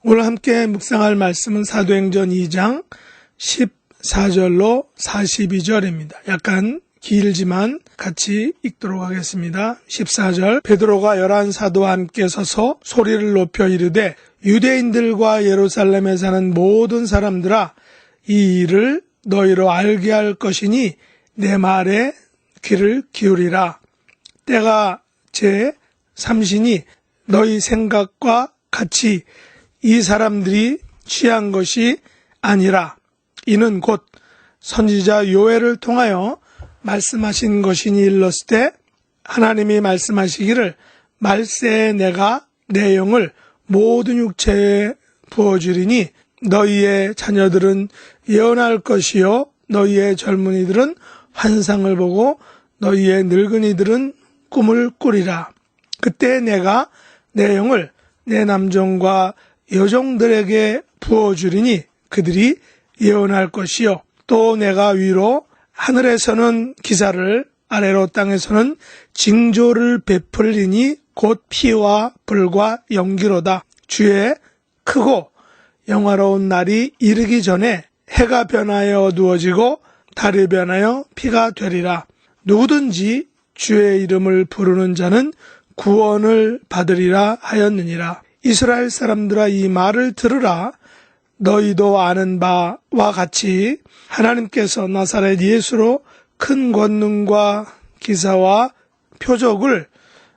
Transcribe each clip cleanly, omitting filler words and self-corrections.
오늘 함께 묵상할 말씀은 사도행전 2장 14절로 42절입니다. 약간 길지만 같이 읽도록 하겠습니다. 14절, 베드로가 11 사도와 함께 서서 소리를 높여 이르되 유대인들과 예루살렘에 사는 모든 사람들아, 이 일을 너희로 알게 할 것이니 내 말에 귀를 기울이라. 때가 제 삼시니 너희 생각과 같이 이 사람들이 취한 것이 아니라 이는 곧 선지자 요엘을 통하여 말씀하신 것이니 일렀을 때 하나님이 말씀하시기를 말세에 내가 내 영을 모든 육체에 부어주리니 너희의 자녀들은 예언할 것이요 너희의 젊은이들은 환상을 보고 너희의 늙은이들은 꿈을 꾸리라. 그때 내가 내 영을 내 남종과 여종들에게 부어주리니 그들이 예언할 것이요 또 내가 위로 하늘에서는 기사를 아래로 땅에서는 징조를 베풀리니 곧 피와 불과 연기로다. 주의 크고 영화로운 날이 이르기 전에 해가 변하여 어두워지고 달이 변하여 피가 되리라. 누구든지 주의 이름을 부르는 자는 구원을 받으리라 하였느니라. 이스라엘 사람들아, 이 말을 들으라. 너희도 아는 바와 같이 하나님께서 나사렛 예수로 큰 권능과 기사와 표적을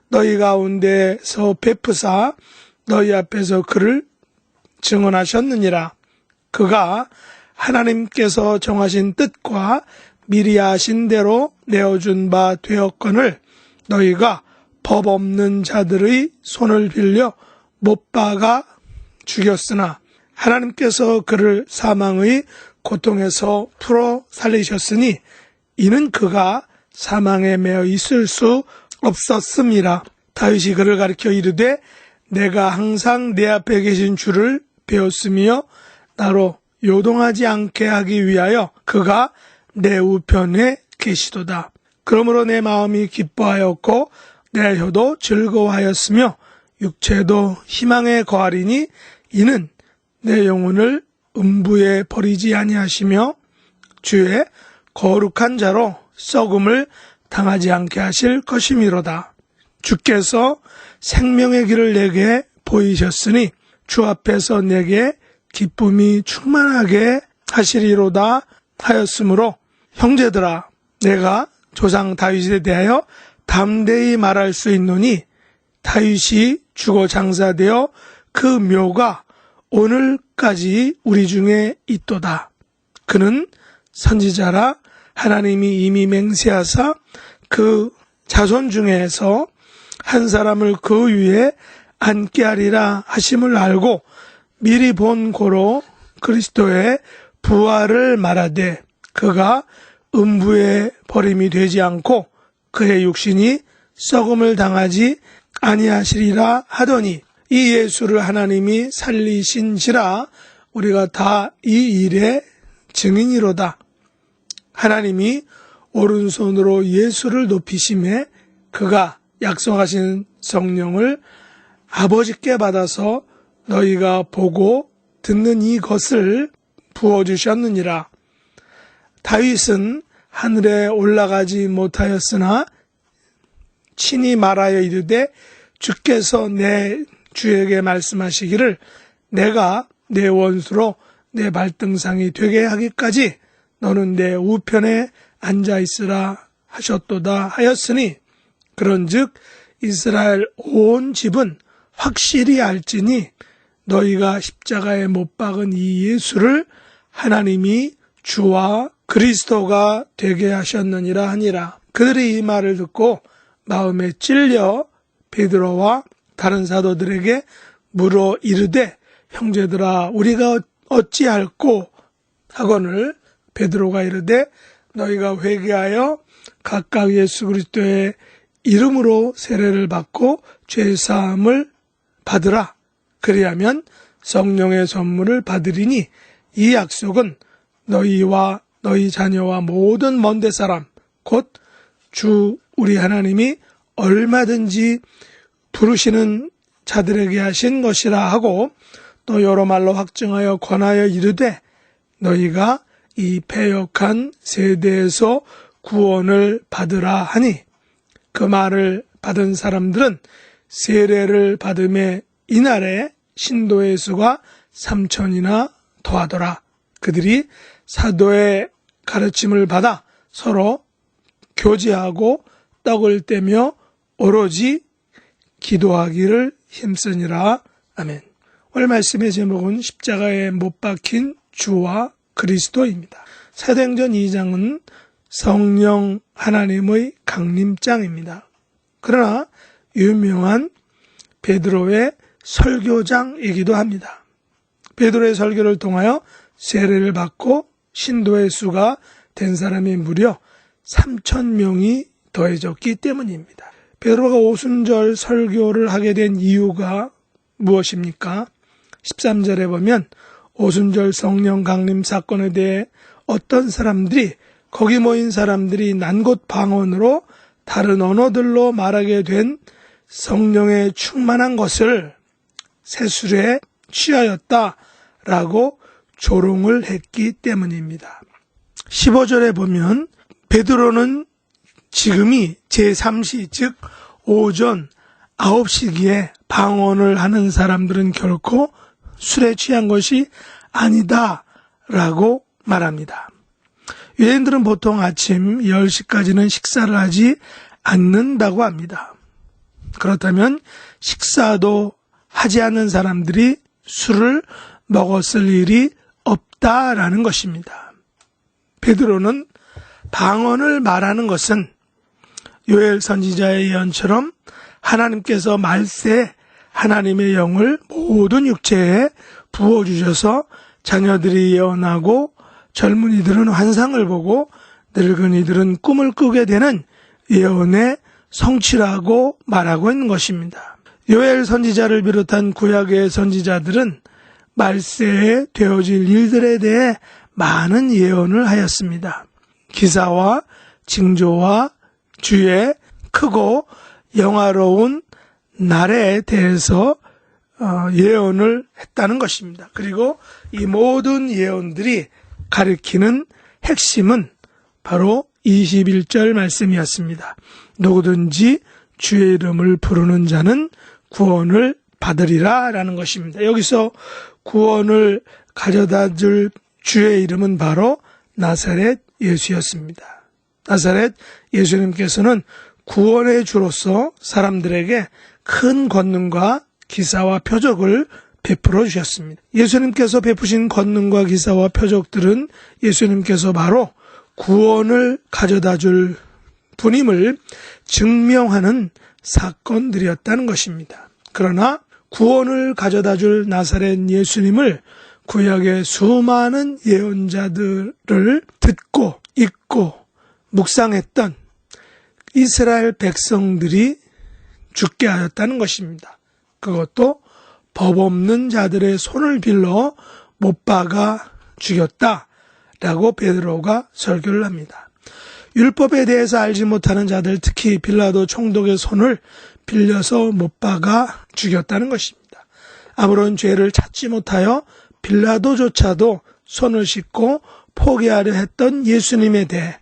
너희 가운데서 베푸사 너희 앞에서 그를 증언하셨느니라. 그가 하나님께서 정하신 뜻과 미리 아신 대로 내어준 바 되었거늘 너희가 법 없는 자들의 손을 빌려 못 박아 죽였으나 하나님께서 그를 사망의 고통에서 풀어 살리셨으니 이는 그가 사망에 매어 있을 수 없었음이라. 다윗이 그를 가리켜 이르되 내가 항상 내 앞에 계신 주를 배웠으며 나로 요동하지 않게 하기 위하여 그가 내 우편에 계시도다. 그러므로 내 마음이 기뻐하였고 내 혀도 즐거워하였으며 육체도 희망에 거하리니 이는 내 영혼을 음부에 버리지 아니하시며 주의 거룩한 자로 썩음을 당하지 않게 하실 것이미로다. 주께서 생명의 길을 내게 보이셨으니 주 앞에서 내게 기쁨이 충만하게 하시리로다 하였으므로 형제들아, 내가 조상 다윗에 대하여 담대히 말할 수 있노니 다윗이 죽어 장사되어 그 묘가 오늘까지 우리 중에 있도다. 그는 선지자라 하나님이 이미 맹세하사 그 자손 중에서 한 사람을 그 위에 앉게 하리라 하심을 알고 미리 본 고로 그리스도의 부활을 말하되 그가 음부에 버림이 되지 않고 그의 육신이 썩음을 당하지 아니하시리라 하더니 이 예수를 하나님이 살리신지라 우리가 다 이 일의 증인이로다. 하나님이 오른손으로 예수를 높이심에 그가 약속하신 성령을 아버지께 받아서 너희가 보고 듣는 이것을 부어주셨느니라. 다윗은 하늘에 올라가지 못하였으나 친히 말하여 이르되 주께서 내 주에게 말씀하시기를 내가 내 원수로 내 발등상이 되게 하기까지 너는 내 우편에 앉아있으라 하셨도다 하였으니 그런즉 이스라엘 온 집은 확실히 알지니 너희가 십자가에 못 박은 이 예수를 하나님이 주와 그리스도가 되게 하셨느니라 하니라. 그들이 이 말을 듣고 마음에 찔려 베드로와 다른 사도들에게 물어 이르되 형제들아 우리가 어찌할꼬 하거늘 베드로가 이르되 너희가 회개하여 각각 예수 그리스도의 이름으로 세례를 받고 죄사함을 받으라. 그리하면 성령의 선물을 받으리니 이 약속은 너희와 너희 자녀와 모든 먼데 사람 곧 주 우리 하나님이 얼마든지 부르시는 자들에게 하신 것이라 하고 또 여러 말로 확증하여 권하여 이르되 너희가 이 패역한 세대에서 구원을 받으라 하니 그 말을 받은 사람들은 세례를 받음에 이날에 신도의 수가 3,000이나 더하더라. 그들이 사도의 가르침을 받아 서로 교제하고 떡을 떼며 오로지 기도하기를 힘쓰니라. 아멘. 오늘 말씀의 제목은 십자가에 못 박힌 주와 그리스도입니다. 사도행전 2장은 성령 하나님의 강림장입니다. 그러나 유명한 베드로의 설교장이기도 합니다. 베드로의 설교를 통하여 세례를 받고 신도의 수가 된 사람이 무려 3,000명이 더해졌기 때문입니다. 베드로가 오순절 설교를 하게 된 이유가 무엇입니까? 13절에 보면 오순절 성령 강림 사건에 대해 어떤 사람들이 거기 모인 사람들이 난곳 방언으로 다른 언어들로 말하게 된 성령의 충만한 것을 세술에 취하였다라고 조롱을 했기 때문입니다. 15절에 보면 베드로는 지금이 제3시 즉 오전 9시기에 방언을 하는 사람들은 결코 술에 취한 것이 아니다 라고 말합니다. 유대인들은 보통 아침 10시까지는 식사를 하지 않는다고 합니다. 그렇다면 식사도 하지 않는 사람들이 술을 먹었을 일이 없다라는 것입니다. 베드로는 방언을 말하는 것은 요엘 선지자의 예언처럼 하나님께서 말세 하나님의 영을 모든 육체에 부어주셔서 자녀들이 예언하고 젊은이들은 환상을 보고 늙은이들은 꿈을 꾸게 되는 예언의 성취라고 말하고 있는 것입니다. 요엘 선지자를 비롯한 구약의 선지자들은 말세에 되어질 일들에 대해 많은 예언을 하였습니다. 기사와 징조와 주의 크고 영화로운 날에 대해서 예언을 했다는 것입니다. 그리고 이 모든 예언들이 가리키는 핵심은 바로 21절 말씀이었습니다. 누구든지 주의 이름을 부르는 자는 구원을 받으리라 라는 것입니다. 여기서 구원을 가져다 줄 주의 이름은 바로 나사렛 예수였습니다. 나사렛 예수님께서는 구원의 주로서 사람들에게 큰 권능과 기사와 표적을 베풀어 주셨습니다. 예수님께서 베푸신 권능과 기사와 표적들은 예수님께서 바로 구원을 가져다 줄 분임을 증명하는 사건들이었다는 것입니다. 그러나 구원을 가져다 줄 나사렛 예수님을 구약의 수많은 예언자들을 듣고 읽고 묵상했던 이스라엘 백성들이 죽게 하였다는 것입니다. 그것도 법 없는 자들의 손을 빌려 못 박아 죽였다라고 베드로가 설교를 합니다. 율법에 대해서 알지 못하는 자들, 특히 빌라도 총독의 손을 빌려서 못 박아 죽였다는 것입니다. 아무런 죄를 찾지 못하여 빌라도조차도 손을 씻고 포기하려 했던 예수님에 대해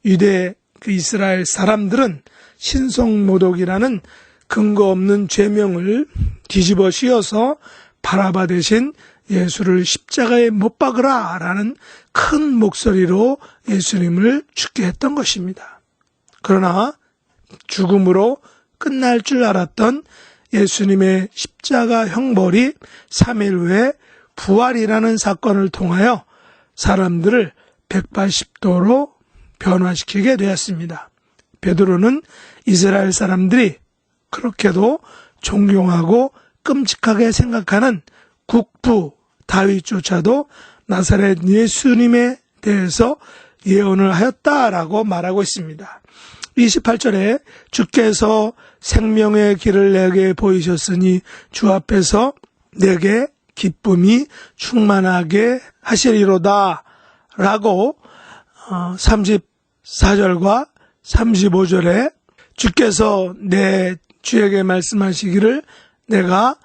유대 그 이스라엘 사람들은 신성모독이라는 근거 없는 죄명을 뒤집어 씌워서 바라바 대신 예수를 십자가에 못 박으라 라는 큰 목소리로 예수님을 죽게 했던 것입니다. 그러나 죽음으로 끝날 줄 알았던 예수님의 십자가 형벌이 3일 후에 부활이라는 사건을 통하여 사람들을 180도로 변화시키게 되었습니다. 베드로는 이스라엘 사람들이 그렇게도 존경하고 끔찍하게 생각하는 국부 다윗조차도 나사렛 예수님에 대해서 예언을 하였다라고 말하고 있습니다. 28절에 주께서 생명의 길을 내게 보이셨으니 주 앞에서 내게 기쁨이 충만하게 하시리로다 라고 34절과 35절에 주께서 내 주에게 말씀하시기를 내가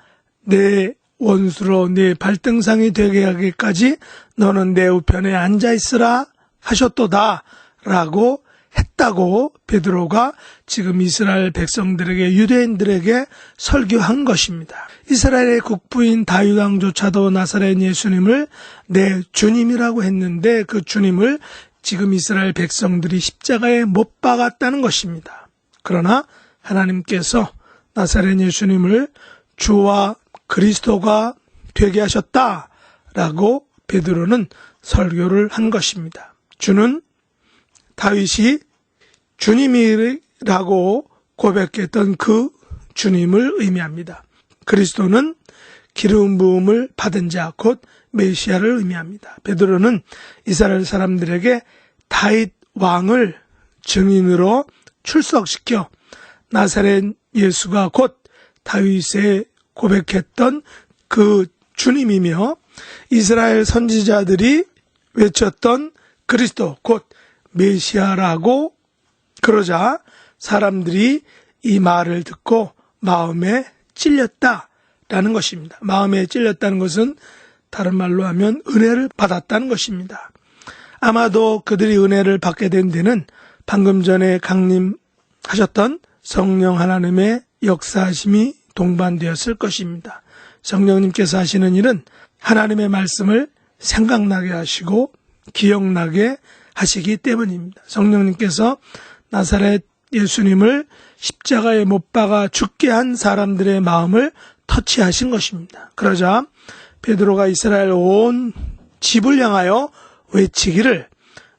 내 원수로 네 발등상이 되게 하기까지 너는 내 우편에 앉아있으라 하셨도다 라고 했다고 베드로가 지금 이스라엘 백성들에게, 유대인들에게 설교한 것입니다. 이스라엘의 국부인 다윗 왕조차도 나사렛 예수님을 내 주님이라고 했는데 그 주님을 지금 이스라엘 백성들이 십자가에 못 박았다는 것입니다. 그러나 하나님께서 나사렛 예수님을 주와 그리스도가 되게 하셨다라고 베드로는 설교를 한 것입니다. 주는 다윗이 주님이라고 고백했던 그 주님을 의미합니다. 그리스도는 기름 부음을 받은 자, 곧 메시아를 의미합니다. 베드로는 이스라엘 사람들에게 다윗 왕을 증인으로 출석시켜 나사렛 예수가 곧 다윗의 고백했던 그 주님이며 이스라엘 선지자들이 외쳤던 그리스도 곧 메시아라고 그러자 사람들이 이 말을 듣고 마음에 찔렸다라는 것입니다. 마음에 찔렸다는 것은 다른 말로 하면 은혜를 받았다는 것입니다. 아마도 그들이 은혜를 받게 된 데는 방금 전에 강림하셨던 성령 하나님의 역사하심이 동반되었을 것입니다. 성령님께서 하시는 일은 하나님의 말씀을 생각나게 하시고 기억나게 하시기 때문입니다. 성령님께서 나사렛 예수님을 십자가에 못 박아 죽게 한 사람들의 마음을 터치하신 것입니다. 그러자 베드로가 이스라엘 온 집을 향하여 외치기를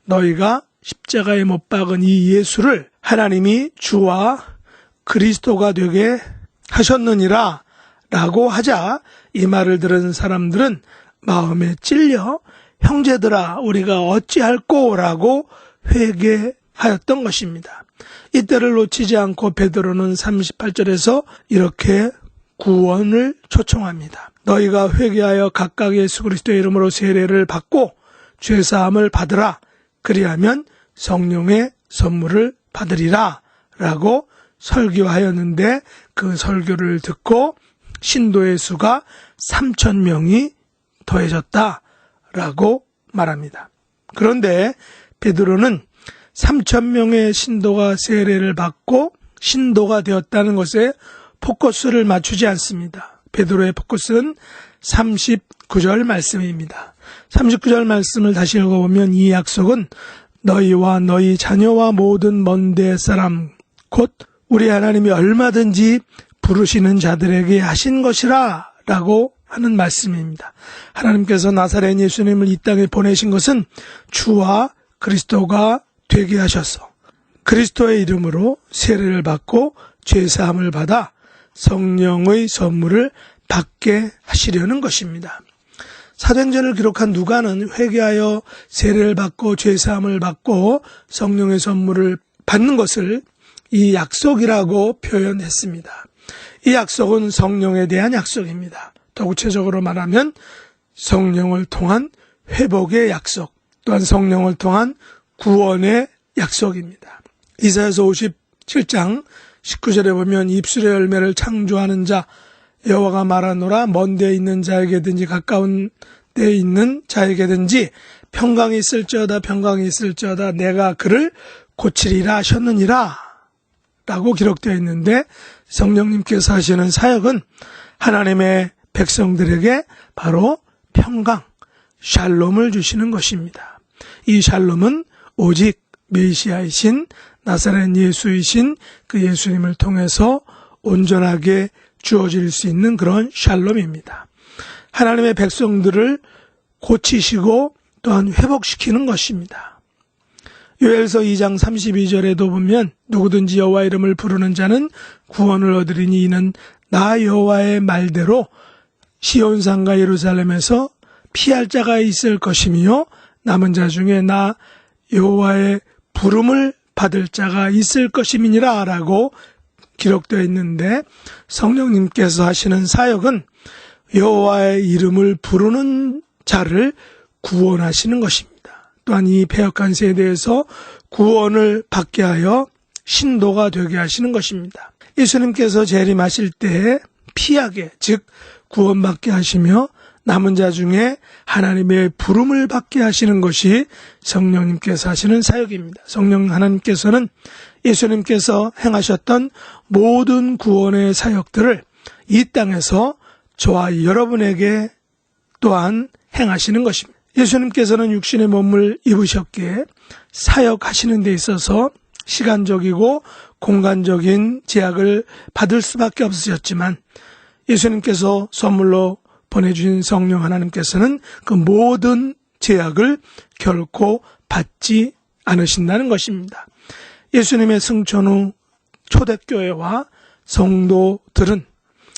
너희가 십자가에 못 박은 이 예수를 하나님이 주와 그리스도가 되게 하셨느니라 라고 하자 이 말을 들은 사람들은 마음에 찔려 형제들아 우리가 어찌할꼬 라고 회개하였던 것입니다. 이때를 놓치지 않고 베드로는 38절에서 이렇게 구원을 초청합니다. 너희가 회개하여 각각 예수 그리스도의 이름으로 세례를 받고 죄사함을 받으라. 그리하면 성령의 선물을 받으리라 라고 설교하였는데 그 설교를 듣고 신도의 수가 3,000명이 더해졌다라고 말합니다. 그런데 베드로는 3,000명의 신도가 세례를 받고 신도가 되었다는 것에 포커스를 맞추지 않습니다. 베드로의 포커스는 39절 말씀입니다. 39절 말씀을 다시 읽어보면 이 약속은 너희와 너희 자녀와 모든 먼데 사람 곧 우리 하나님이 얼마든지 부르시는 자들에게 하신 것이라 라고 하는 말씀입니다. 하나님께서 나사렛 예수님을 이 땅에 보내신 것은 주와 그리스도가 되게 하셔서 그리스도의 이름으로 세례를 받고 죄사함을 받아 성령의 선물을 받게 하시려는 것입니다. 사도행전을 기록한 누가는 회개하여 세례를 받고 죄사함을 받고 성령의 선물을 받는 것을 이 약속이라고 표현했습니다. 이 약속은 성령에 대한 약속입니다. 더 구체적으로 말하면 성령을 통한 회복의 약속, 또한 성령을 통한 구원의 약속입니다. 이사야서 57장 19절에 보면 입술의 열매를 창조하는 자 여호와가 말하노라 먼 데에 있는 자에게든지 가까운 데에 있는 자에게든지 평강이 있을지어다 평강이 있을지어다 내가 그를 고치리라 하셨느니라 라고 기록되어 있는데 성령님께서 하시는 사역은 하나님의 백성들에게 바로 평강, 샬롬을 주시는 것입니다. 이 샬롬은 오직 메시아이신 나사렛 예수이신 그 예수님을 통해서 온전하게 주어질 수 있는 그런 샬롬입니다. 하나님의 백성들을 고치시고 또한 회복시키는 것입니다. 요엘서 2장 32절에도 보면 누구든지 여호와 이름을 부르는 자는 구원을 얻으리니 이는 나 여호와의 말대로 시온산과 예루살렘에서 피할 자가 있을 것이며 남은 자 중에 나 여호와의 부름을 받을 자가 있을 것임이니라 라고 기록되어 있는데 성령님께서 하시는 사역은 여호와의 이름을 부르는 자를 구원하시는 것입니다. 또한 이 패역한 세대에서 구원을 받게 하여 신도가 되게 하시는 것입니다. 예수님께서 재림하실 때에 피하게 즉 구원받게 하시며 남은 자 중에 하나님의 부름을 받게 하시는 것이 성령님께서 하시는 사역입니다. 성령 하나님께서는 예수님께서 행하셨던 모든 구원의 사역들을 이 땅에서 저와 여러분에게 또한 행하시는 것입니다. 예수님께서는 육신의 몸을 입으셨기에 사역하시는 데 있어서 시간적이고 공간적인 제약을 받을 수밖에 없으셨지만 예수님께서 선물로 보내주신 성령 하나님께서는 그 모든 제약을 결코 받지 않으신다는 것입니다. 예수님의 승천 후 초대교회와 성도들은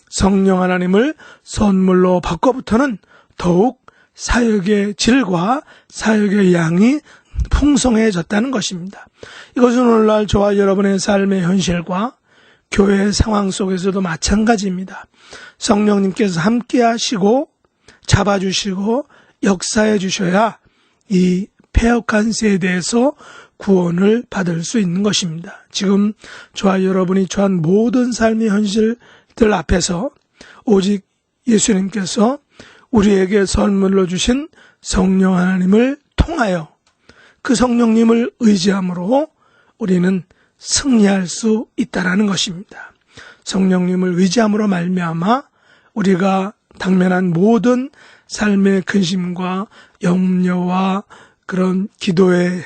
성령 하나님을 선물로 받고부터는 더욱 사역의 질과 사역의 양이 풍성해졌다는 것입니다. 이것은 오늘날 저와 여러분의 삶의 현실과 교회의 상황 속에서도 마찬가지입니다. 성령님께서 함께 하시고 잡아주시고 역사해 주셔야 이 패역한 세대에서 구원을 받을 수 있는 것입니다. 지금 저와 여러분이 처한 모든 삶의 현실들 앞에서 오직 예수님께서 우리에게 선물로 주신 성령 하나님을 통하여 그 성령님을 의지함으로 우리는 승리할 수 있다라는 것입니다. 성령님을 의지함으로 말미암아 우리가 당면한 모든 삶의 근심과 염려와 그런 기도의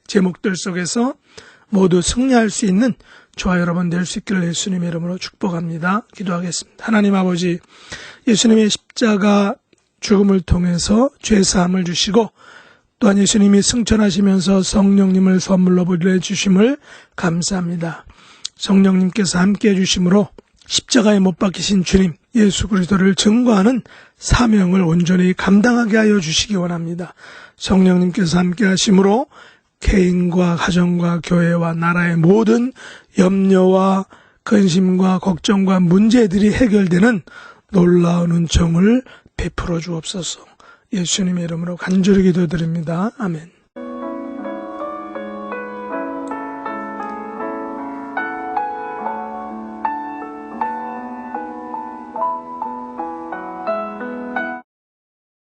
제목들 속에서 모두 승리할 수 있는 저와 여러분 될 수 있기를 예수님의 이름으로 축복합니다. 기도하겠습니다. 하나님 아버지, 예수님의 십자가 죽음을 통해서 죄사함을 주시고 또한 예수님이 승천하시면서 성령님을 선물로 보내주심을 감사합니다. 성령님께서 함께해 주심으로 십자가에 못 박히신 주님 예수 그리스도를 증거하는 사명을 온전히 감당하게 하여 주시기 원합니다. 성령님께서 함께 하심으로 개인과 가정과 교회와 나라의 모든 염려와 근심과 걱정과 문제들이 해결되는 놀라운 은총을 베풀어 주옵소서. 예수님의 이름으로 간절히 기도드립니다. 아멘.